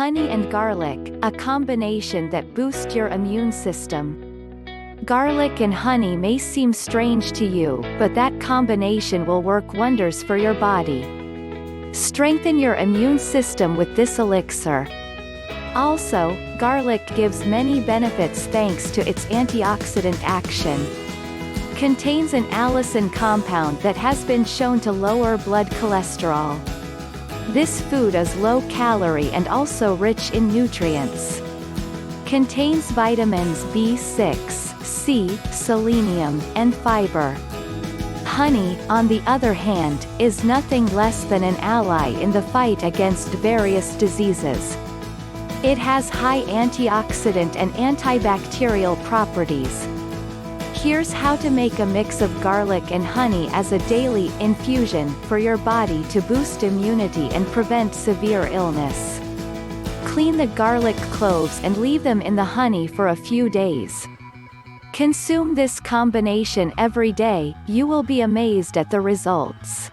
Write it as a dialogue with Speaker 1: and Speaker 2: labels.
Speaker 1: Honey and garlic, a combination that boosts your immune system. Garlic and honey may seem strange to you, but that combination will work wonders for your body. Strengthen your immune system with this elixir. Also, garlic gives many benefits thanks to its antioxidant action. Contains an allicin compound that has been shown to lower blood cholesterol. This food is low-calorie and also rich in nutrients. Contains vitamins B6, C, selenium, and fiber. Honey, on the other hand, is nothing less than an ally in the fight against various diseases. It has high antioxidant and antibacterial properties. Here's how to make a mix of garlic and honey as a daily infusion for your body to boost immunity and prevent severe illness. Clean the garlic cloves and leave them in the honey for a few days. Consume this combination every day, you will be amazed at the results.